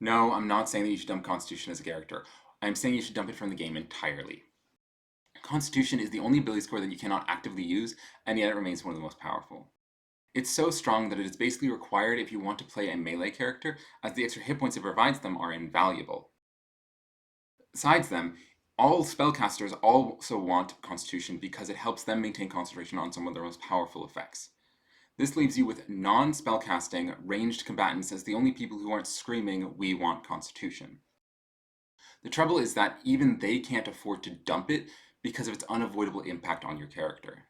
No, I'm not saying that you should dump Constitution as a character. I'm saying you should dump it from the game entirely. Constitution is the only ability score that you cannot actively use, and yet it remains one of the most powerful. It's so strong that it is basically required if you want to play a melee character, as the extra hit points it provides them are invaluable. Besides them, all spellcasters also want Constitution because it helps them maintain concentration on some of their most powerful effects. This leaves you with non-spellcasting, ranged combatants as the only people who aren't screaming, "We want Constitution." The trouble is that even they can't afford to dump it because of its unavoidable impact on your character.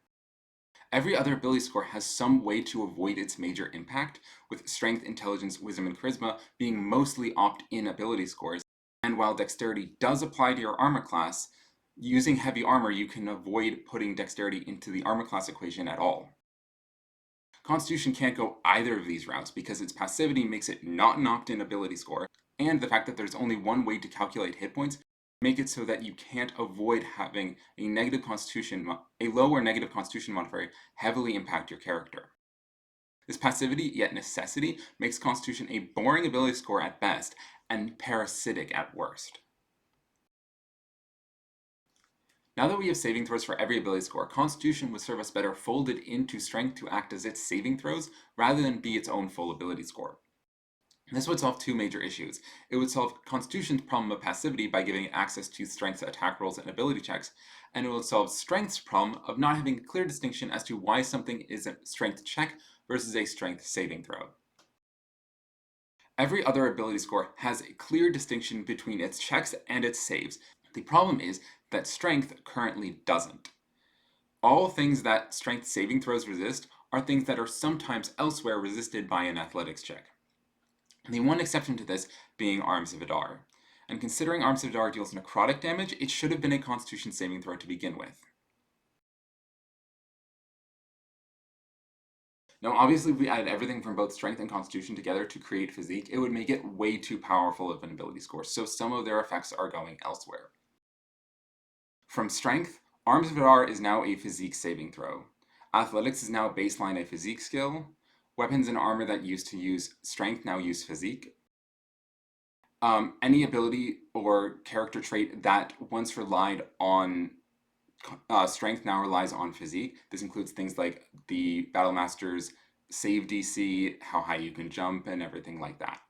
Every other ability score has some way to avoid its major impact, with Strength, Intelligence, Wisdom, and Charisma being mostly opt-in ability scores. And while Dexterity does apply to your armor class, using heavy armor you can avoid putting Dexterity into the armor class equation at all. Constitution can't go either of these routes because its passivity makes it not an opt-in ability score, and the fact that there's only one way to calculate hit points make it so that you can't avoid having a low or negative Constitution modifier heavily impact your character. This passivity, yet necessity, makes Constitution a boring ability score at best, and parasitic at worst. Now that we have saving throws for every ability score, Constitution would serve us better folded into Strength to act as its saving throws, rather than be its own full ability score. This would solve two major issues. It would solve Constitution's problem of passivity by giving it access to Strength's attack rolls and ability checks, and it would solve Strength's problem of not having a clear distinction as to why something is a Strength check versus a Strength saving throw. Every other ability score has a clear distinction between its checks and its saves. The problem is that Strength currently doesn't. All things that Strength saving throws resist are things that are sometimes elsewhere resisted by an Athletics check. The one exception to this being Arms of Adar. And considering Arms of Adar deals necrotic damage, it should have been a Constitution saving throw to begin with. Now obviously if we added everything from both Strength and Constitution together to create Physique, it would make it way too powerful of an ability score, so some of their effects are going elsewhere. From Strength, Arms of Adar is now a Physique saving throw. Athletics is now baseline a Physique skill. Weapons and armor that used to use Strength now use Physique. Any ability or character trait that once relied on Strength now relies on Physique. This includes things like the Battle Master's save DC, how high you can jump, and everything like that.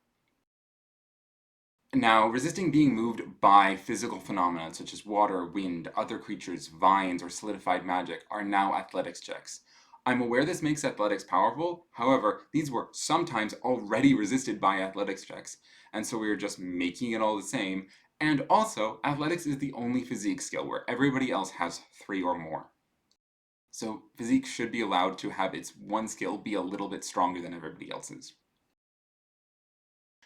Now, resisting being moved by physical phenomena such as water, wind, other creatures, vines, or solidified magic are now athletics checks. I'm aware this makes athletics powerful, however, these were sometimes already resisted by athletics checks, and so we are just making it all the same, and also, athletics is the only Physique skill where everybody else has 3 or more. So Physique should be allowed to have its one skill be a little bit stronger than everybody else's.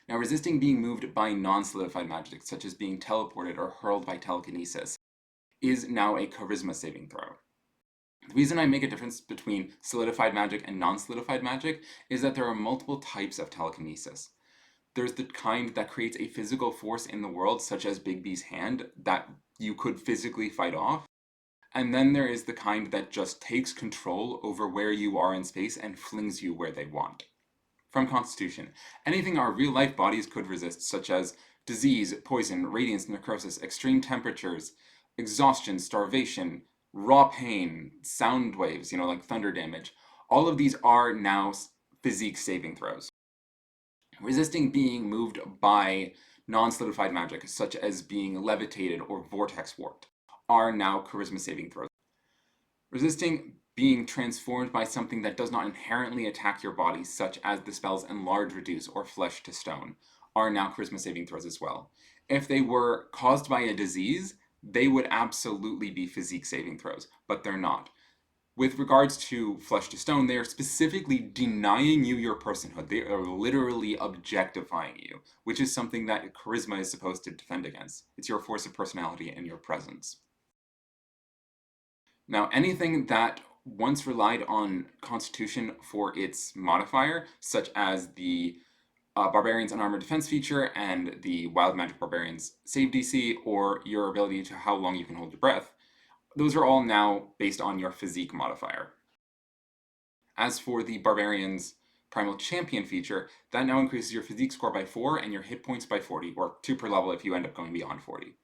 Now, resisting being moved by non-solidified magic, such as being teleported or hurled by telekinesis, is now a Charisma saving throw. The reason I make a difference between solidified magic and non-solidified magic is that there are multiple types of telekinesis. There's the kind that creates a physical force in the world, such as Bigby's hand, that you could physically fight off. And then there is the kind that just takes control over where you are in space and flings you where they want. From Constitution, anything our real-life bodies could resist, such as disease, poison, radiance, necrosis, extreme temperatures, exhaustion, starvation, raw pain, sound waves, like thunder damage, all of these are now Physique saving throws. Resisting being moved by non-solidified magic, such as being levitated or vortex warped, are now Charisma saving throws. Resisting being transformed by something that does not inherently attack your body, such as the spells Enlarge, Reduce, or Flesh to Stone, are now Charisma saving throws as well. If they were caused by a disease, they would absolutely be Physique saving throws, but they're not. With regards to Flesh to Stone, they are specifically denying you your personhood. They are literally objectifying you, which is something that Charisma is supposed to defend against. It's your force of personality and your presence. Now, anything that once relied on Constitution for its modifier, such as the Barbarian's Unarmored Defense feature and the Wild Magic Barbarian's save DC, or your ability to how long you can hold your breath, those are all now based on your Physique modifier. As for the Barbarian's Primal Champion feature, that now increases your physique score by 4 and your hit points by 40, or 2 per level if you end up going beyond 40.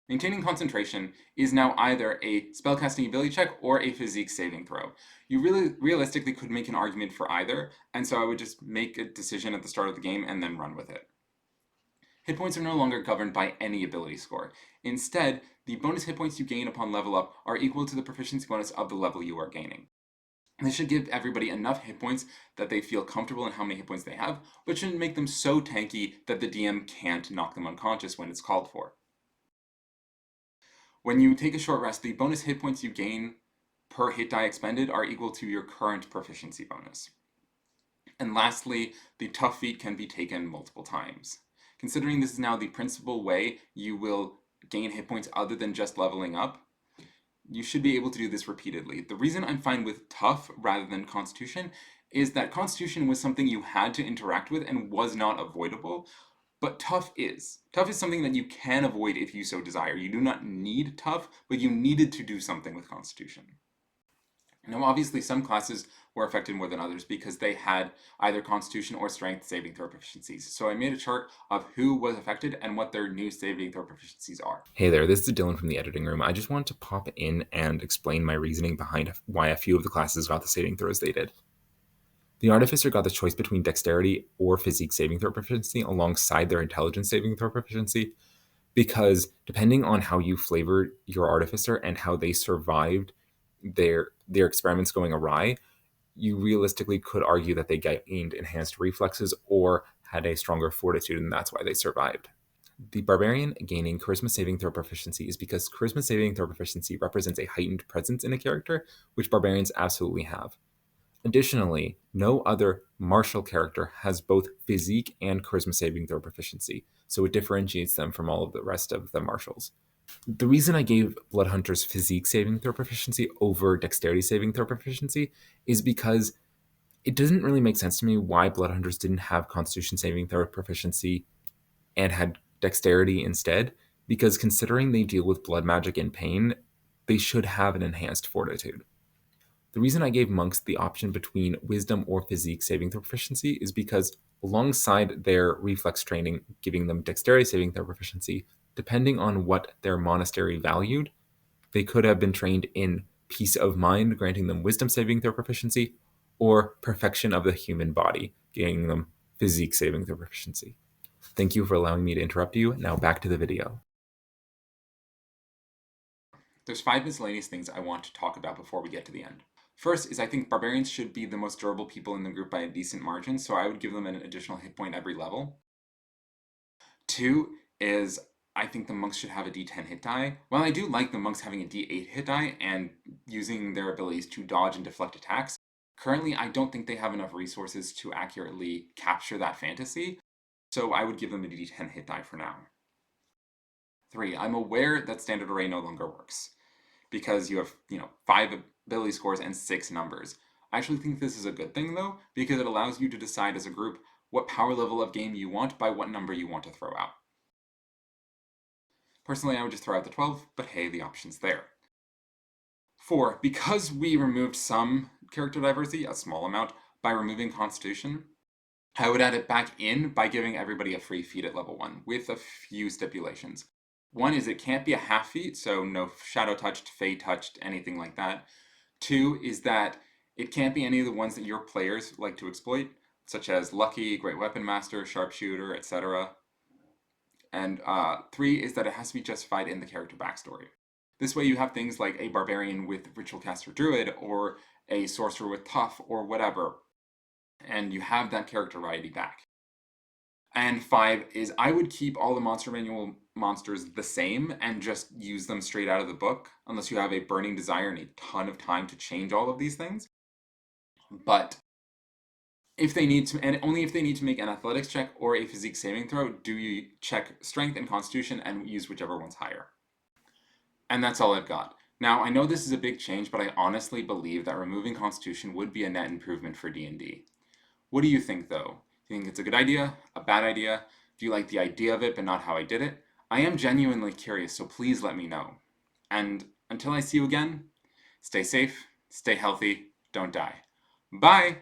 Maintaining concentration is now either a spellcasting ability check or a physique saving throw. You really realistically could make an argument for either, and so I would just make a decision at the start of the game and then run with it. Hit points are no longer governed by any ability score. Instead, the bonus hit points you gain upon level up are equal to the proficiency bonus of the level you are gaining. This should give everybody enough hit points that they feel comfortable in how many hit points they have, but shouldn't make them so tanky that the DM can't knock them unconscious when it's called for. When you take a short rest, the bonus hit points you gain per hit die expended are equal to your current proficiency bonus. And lastly, the tough feat can be taken multiple times. Considering this is now the principal way you will gain hit points other than just leveling up, you should be able to do this repeatedly. The reason I'm fine with tough rather than constitution is that constitution was something you had to interact with and was not avoidable, but tough is. Tough is something that you can avoid if you so desire. You do not need tough, but you needed to do something with constitution. Now obviously some classes were affected more than others because they had either constitution or strength saving throw proficiencies. So I made a chart of who was affected and what their new saving throw proficiencies are. Hey there, this is Dylan from the editing room. I just wanted to pop in and explain my reasoning behind why a few of the classes got the saving throws they did. The Artificer got the choice between dexterity or physique saving throw proficiency alongside their intelligence saving throw proficiency, because depending on how you flavored your Artificer and how they survived their experiments going awry, you realistically could argue that they gained enhanced reflexes or had a stronger fortitude, and that's why they survived. The Barbarian gaining Charisma saving throw proficiency is because Charisma saving throw proficiency represents a heightened presence in a character, which Barbarians absolutely have. Additionally, no other martial character has both physique and charisma saving throw proficiency, so it differentiates them from all of the rest of the martials. The reason I gave Bloodhunters physique saving throw proficiency over dexterity saving throw proficiency is because it doesn't really make sense to me why Bloodhunters didn't have constitution saving throw proficiency and had dexterity instead, because considering they deal with blood magic and pain, they should have an enhanced fortitude. The reason I gave monks the option between wisdom or physique saving throw proficiency is because alongside their reflex training giving them dexterity saving throw proficiency, depending on what their monastery valued, they could have been trained in peace of mind, granting them wisdom saving throw proficiency, or perfection of the human body, gaining them physique saving throw proficiency. Thank you for allowing me to interrupt you. Now back to the video. There's 5 miscellaneous things I want to talk about before we get to the end. First is I think barbarians should be the most durable people in the group by a decent margin, so I would give them an additional hit point every level. 2 is I think the monks should have a d10 hit die. While I do like the monks having a d8 hit die and using their abilities to dodge and deflect attacks, currently I don't think they have enough resources to accurately capture that fantasy, so I would give them a d10 hit die for now. 3, I'm aware that standard array no longer works because you have, 5 ability scores and 6 numbers. I actually think this is a good thing though, because it allows you to decide as a group what power level of game you want by what number you want to throw out. Personally, I would just throw out the 12, but hey, the option's there. 4, because we removed some character diversity, a small amount, by removing Constitution, I would add it back in by giving everybody a free feat at level 1, with a few stipulations. 1 is it can't be a half feat, so no shadow touched, fey touched, anything like that. 2 is that it can't be any of the ones that your players like to exploit, such as Lucky, Great Weapon Master, Sharpshooter, etc. And 3 is that it has to be justified in the character backstory. This way you have things like a barbarian with Ritual Caster Druid, or a sorcerer with Tough, or whatever, and you have that character variety back. And 5 is I would keep all the Monster Manual monsters the same and just use them straight out of the book, unless you have a burning desire and a ton of time to change all of these things. But if they need to, and only if they need to make an athletics check or a physique saving throw, do you check strength and constitution and use whichever one's higher. And that's all I've got. Now, I know this is a big change, but I honestly believe that removing constitution would be a net improvement for D&D. What do you think, though? Do you think it's a good idea? A bad idea? Do you like the idea of it, but not how I did it? I am genuinely curious, so please let me know. And until I see you again, stay safe, stay healthy, don't die. Bye!